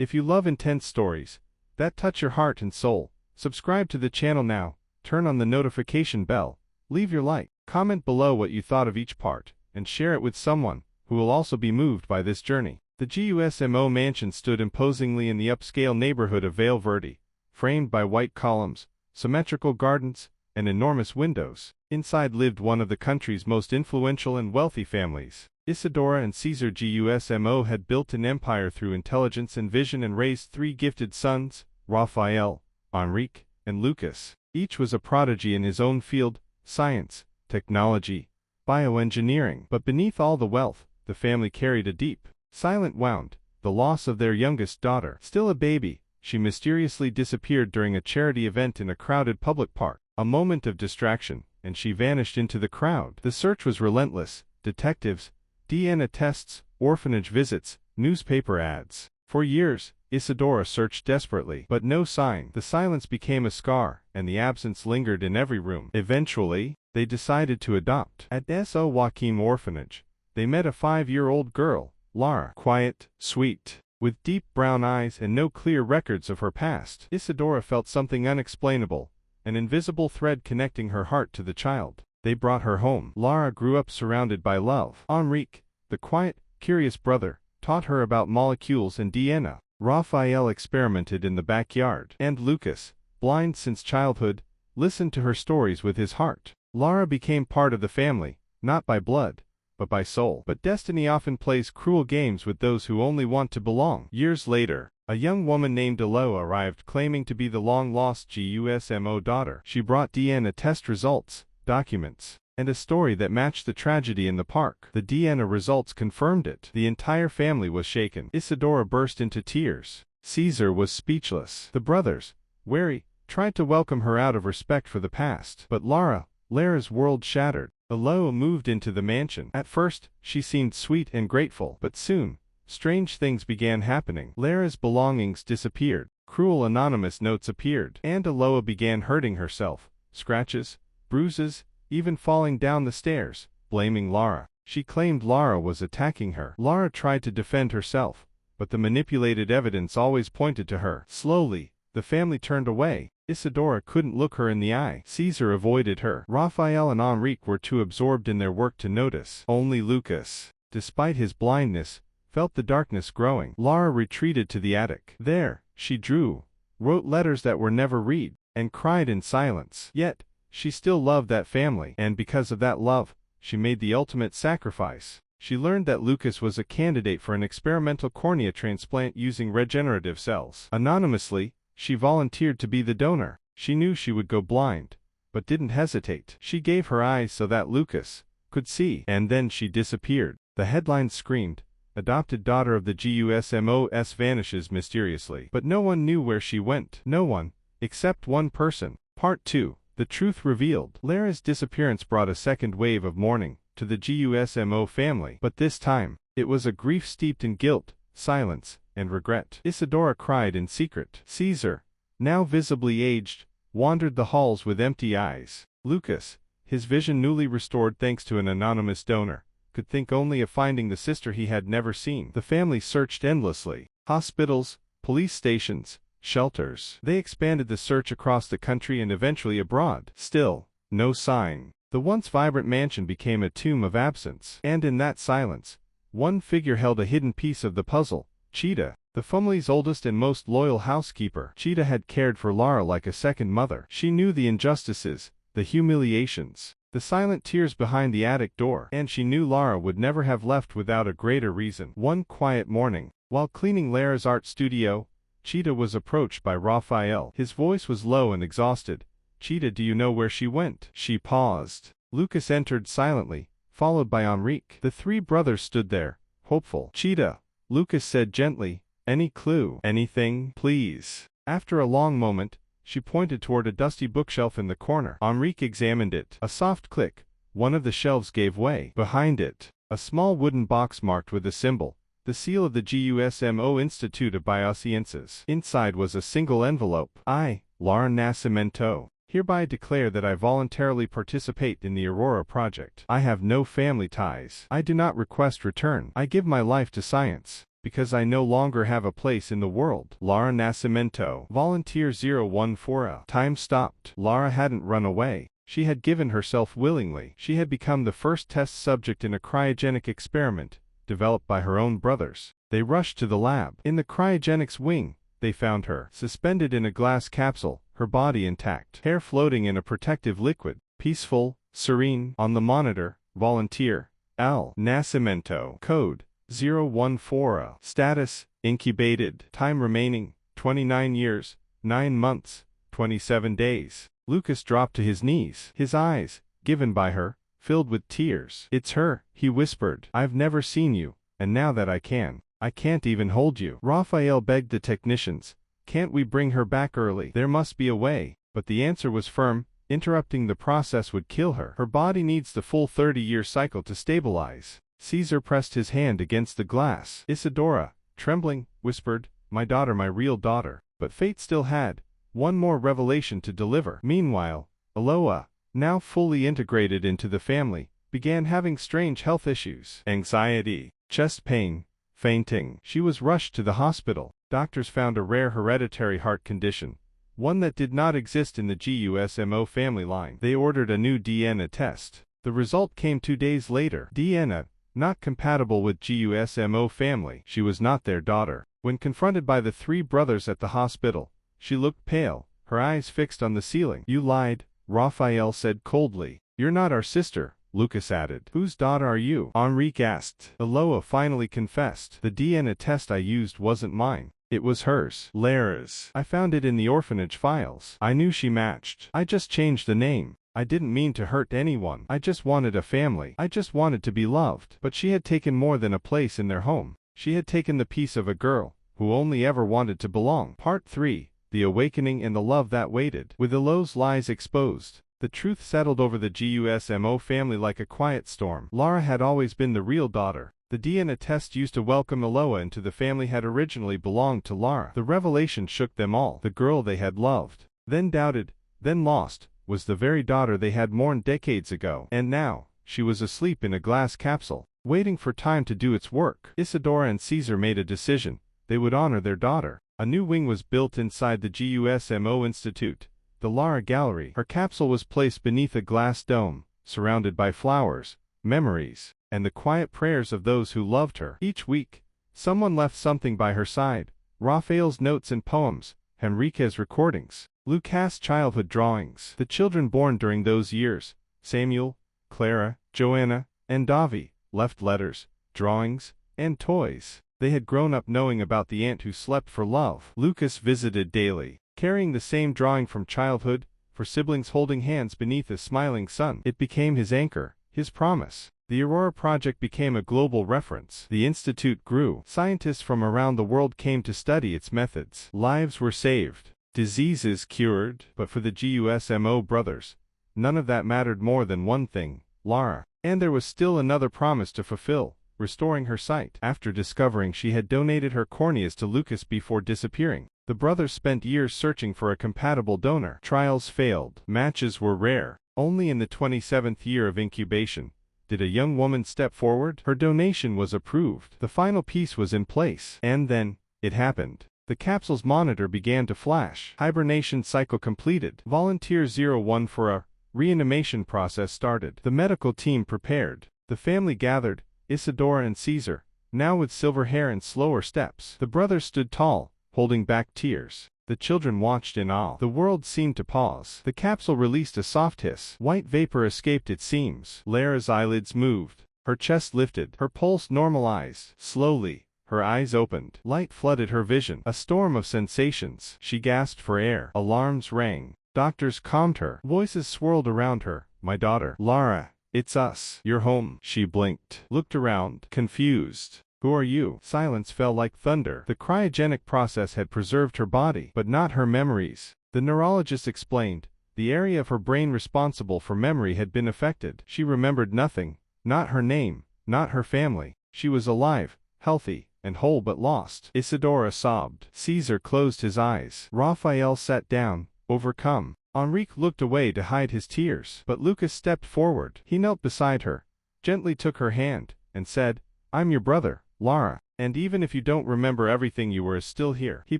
If you love intense stories that touch your heart and soul, subscribe to the channel now, turn on the notification bell, leave your like, comment below what you thought of each part, and share it with someone who will also be moved by this journey. The Gusmo mansion stood imposingly in the upscale neighborhood of Vale Verde, framed by white columns, symmetrical gardens, and enormous windows. Inside lived one of the country's most influential and wealthy families. Isadora and Caesar Gusmo had built an empire through intelligence and vision and raised three gifted sons, Raphael, Enrique, and Lucas. Each was a prodigy in his own field, science, technology, bioengineering. But beneath all the wealth, the family carried a deep, silent wound, the loss of their youngest daughter. Still a baby, she mysteriously disappeared during a charity event in a crowded public park. A moment of distraction, and she vanished into the crowd. The search was relentless: detectives, DNA tests, orphanage visits, newspaper ads. For years, Isadora searched desperately, but no sign. The silence became a scar, and the absence lingered in every room. Eventually, they decided to adopt. At S.O. Joaquim Orphanage, they met a 5-year-old girl, Lara. Quiet, sweet, with deep brown eyes and no clear records of her past. Isadora felt something unexplainable, an invisible thread connecting her heart to the child. They brought her home. Lara grew up surrounded by love. Enrique, the quiet, curious brother, taught her about molecules and DNA. Raphael experimented in the backyard. And Lucas, blind since childhood, listened to her stories with his heart. Lara became part of the family, not by blood, but by soul. But destiny often plays cruel games with those who only want to belong. Years later, a young woman named Elo arrived claiming to be the long-lost Gusmo daughter. She brought DNA test results, documents, and a story that matched the tragedy in the park. The DNA results confirmed it. The entire family was shaken. Isadora burst into tears. Caesar was speechless. The brothers, wary, tried to welcome her out of respect for the past. But Lara's world shattered. Elo moved into the mansion. At first, she seemed sweet and grateful, but soon, strange things began happening. Lara's belongings disappeared. Cruel anonymous notes appeared. And Elo began hurting herself. Scratches, bruises, even falling down the stairs, blaming Lara. She claimed Lara was attacking her. Lara tried to defend herself, but the manipulated evidence always pointed to her. Slowly, the family turned away. Isadora couldn't look her in the eye. Caesar avoided her. Raphael and Enrique were too absorbed in their work to notice. Only Lucas, despite his blindness, felt the darkness growing. Lara retreated to the attic. There, she drew, wrote letters that were never read, and cried in silence. Yet, she still loved that family, and because of that love, she made the ultimate sacrifice. She learned that Lucas was a candidate for an experimental cornea transplant using regenerative cells. Anonymously, she volunteered to be the donor. She knew she would go blind, but didn't hesitate. She gave her eyes so that Lucas could see, and then she disappeared. The headlines screamed, "Adopted daughter of the Gusmos vanishes mysteriously." But no one knew where she went. No one, except one person. Part 2. The truth revealed. Lara's disappearance brought a second wave of mourning to the Gusmo family. But this time, it was a grief steeped in guilt, silence, and regret. Isadora cried in secret. Caesar, now visibly aged, wandered the halls with empty eyes. Lucas, his vision newly restored thanks to an anonymous donor, could think only of finding the sister he had never seen. The family searched endlessly. Hospitals, police stations, shelters. They expanded the search across the country and eventually abroad. Still, no sign. The once vibrant mansion became a tomb of absence. And in that silence, one figure held a hidden piece of the puzzle: Cheetah, the family's oldest and most loyal housekeeper. Cheetah had cared for Lara like a second mother. She knew the injustices, the humiliations, the silent tears behind the attic door, and she knew Lara would never have left without a greater reason. One quiet morning, while cleaning Lara's art studio, Cheetah was approached by Raphael. His voice was low and exhausted. "Cheetah, do you know where she went?" She paused. Lucas entered silently, followed by Enrique. The three brothers stood there, hopeful. "Cheetah," Lucas said gently, "any clue? Anything, please?" After a long moment, she pointed toward a dusty bookshelf in the corner. Enrique examined it. A soft click. One of the shelves gave way. Behind it, a small wooden box marked with a symbol, the seal of the Gusmo Institute of Biosciences. Inside was a single envelope. "I, Lara Nascimento, hereby declare that I voluntarily participate in the Aurora project. I have no family ties. I do not request return. I give my life to science." Because I no longer have a place in the world. Lara Nascimento. Volunteer 014. Time stopped. Lara hadn't run away. She had given herself willingly. She had become the first test subject in a cryogenic experiment, developed by her own brothers. They rushed to the lab. In the cryogenics wing, they found her, suspended in a glass capsule, her body intact, hair floating in a protective liquid, peaceful, serene. On the monitor, Volunteer L. Nascimento. Code 0140. Status, incubated. Time remaining, 29 years, 9 months, 27 days. Lucas dropped to his knees, his eyes, given by her, filled with tears. It's her, he whispered. I've never seen you, and now that I can't even hold you. Raphael begged the technicians, can't we bring her back early? There must be a way. But the answer was firm, interrupting the process would kill her. Her body needs the full 30-year cycle to stabilize. Caesar pressed his hand against the glass. Isadora, trembling, whispered, my daughter, my real daughter. But fate still had one more revelation to deliver. Meanwhile, Aloha, now fully integrated into the family, began having strange health issues. Anxiety, chest pain, fainting. She was rushed to the hospital. Doctors found a rare hereditary heart condition, one that did not exist in the GUSMO family line. They ordered a new DNA test. The result came 2 days later. DNA, not compatible with GUSMO family. She was not their daughter. When confronted by the 3 brothers at the hospital, she looked pale, her eyes fixed on the ceiling. You lied, Raphael said coldly. You're not our sister, Lucas added. Whose daughter are you? Enrique asked. Aloha finally confessed. The DNA test I used wasn't mine. It was hers. Lara's. I found it in the orphanage files. I knew she matched. I just changed the name. I didn't mean to hurt anyone. I just wanted a family. I just wanted to be loved. But she had taken more than a place in their home. She had taken the piece of a girl who only ever wanted to belong. Part 3. The Awakening and the Love That Waited. With Elo's lies exposed, the truth settled over the GUSMO family like a quiet storm. Lara had always been the real daughter. The DNA test used to welcome Aloha into the family had originally belonged to Lara. The revelation shook them all. The girl they had loved, then doubted, then lost, was the very daughter they had mourned decades ago. And now, she was asleep in a glass capsule, waiting for time to do its work. Isadora and Caesar made a decision. They would honor their daughter. A new wing was built inside the GUSMO Institute, the Lara Gallery. Her capsule was placed beneath a glass dome, surrounded by flowers, memories, and the quiet prayers of those who loved her. Each week, someone left something by her side. Raphael's notes and poems, Henrique's recordings, Lucas' childhood drawings. The children born during those years, Samuel, Clara, Joanna, and Davi, left letters, drawings, and toys. They had grown up knowing about the aunt who slept for love. Lucas visited daily, carrying the same drawing from childhood, for siblings holding hands beneath a smiling sun. It became his anchor, his promise. The Aurora Project became a global reference. The institute grew. Scientists from around the world came to study its methods. Lives were saved, diseases cured. But for the GUSMO brothers, none of that mattered more than one thing, Lara. And there was still another promise to fulfill. Restoring her sight. After discovering she had donated her corneas to Lucas before disappearing, the brothers spent years searching for a compatible donor. Trials failed. Matches were rare. Only in the 27th year of incubation did a young woman step forward. Her donation was approved. The final piece was in place. And then, it happened. The capsule's monitor began to flash. Hibernation cycle completed. Volunteer 01 for a reanimation process started. The medical team prepared. The family gathered. Isadora and Caesar, now with silver hair and slower steps. The brothers stood tall, holding back tears. The children watched in awe. The world seemed to pause. The capsule released a soft hiss. White vapor escaped its seams. Lara's eyelids moved. Her chest lifted. Her pulse normalized. Slowly, her eyes opened. Light flooded her vision. A storm of sensations. She gasped for air. Alarms rang. Doctors calmed her. Voices swirled around her. My daughter. Lara. It's us. You're home. She blinked, looked around, confused. Who are you? Silence fell like thunder. The cryogenic process had preserved her body, but not her memories. The neurologist explained. The area of her brain responsible for memory had been affected. She remembered nothing, not her name, not her family. She was alive, healthy, and whole but lost. Isadora sobbed. Caesar closed his eyes. Raphael sat down, overcome. Enrique looked away to hide his tears. But Lucas stepped forward. He knelt beside her, gently took her hand, and said, I'm your brother, Lara. And even if you don't remember everything, you were still here. He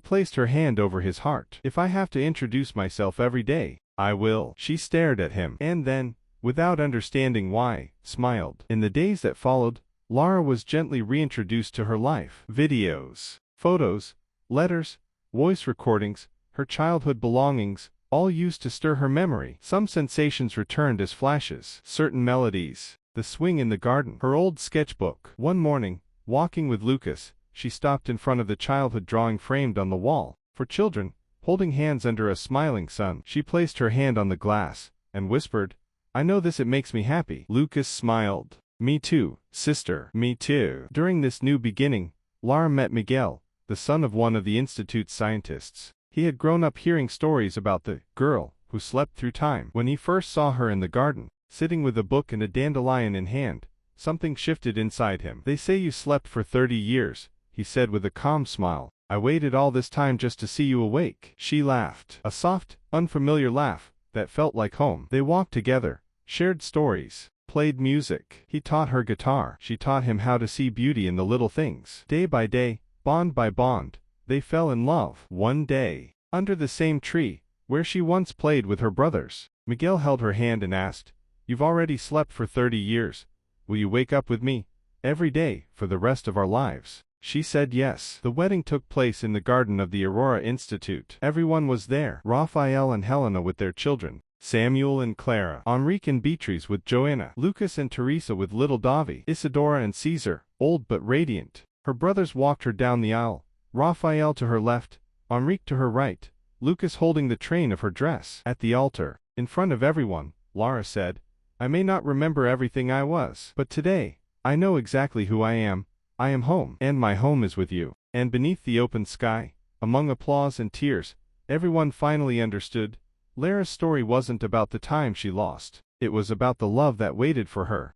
placed her hand over his heart. If I have to introduce myself every day, I will. She stared at him, and then, without understanding why, smiled. In the days that followed, Lara was gently reintroduced to her life. Videos, photos, letters, voice recordings, her childhood belongings, all used to stir her memory. Some sensations returned as flashes. Certain melodies, the swing in the garden, her old sketchbook. One morning, walking with Lucas, she stopped in front of the childhood drawing framed on the wall. For children, holding hands under a smiling sun. She placed her hand on the glass, and whispered, "I know this, it makes me happy." Lucas smiled. "Me too, sister. Me too." During this new beginning, Lara met Miguel, the son of one of the Institute's scientists. He had grown up hearing stories about the girl who slept through time. When he first saw her in the garden, sitting with a book and a dandelion in hand, something shifted inside him. "They say you slept for 30 years, he said with a calm smile. "I waited all this time just to see you awake." She laughed. A soft, unfamiliar laugh that felt like home. They walked together, shared stories, played music. He taught her guitar. She taught him how to see beauty in the little things. Day by day, bond by bond, they fell in love. One day, under the same tree, where she once played with her brothers, Miguel held her hand and asked, "You've already slept for 30 years. Will you wake up with me every day for the rest of our lives?" She said yes. The wedding took place in the garden of the Aurora Institute. Everyone was there. Raphael and Helena with their children, Samuel and Clara, Enrique and Beatrice with Joanna, Lucas and Teresa with little Davi, Isadora and Caesar, old but radiant. Her brothers walked her down the aisle, Raphael to her left, Enrique to her right, Lucas holding the train of her dress. At the altar, in front of everyone, Lara said, "I may not remember everything I was, but today, I know exactly who I am. I am home, and my home is with you." And beneath the open sky, among applause and tears, everyone finally understood. Lara's story wasn't about the time she lost. It was about the love that waited for her.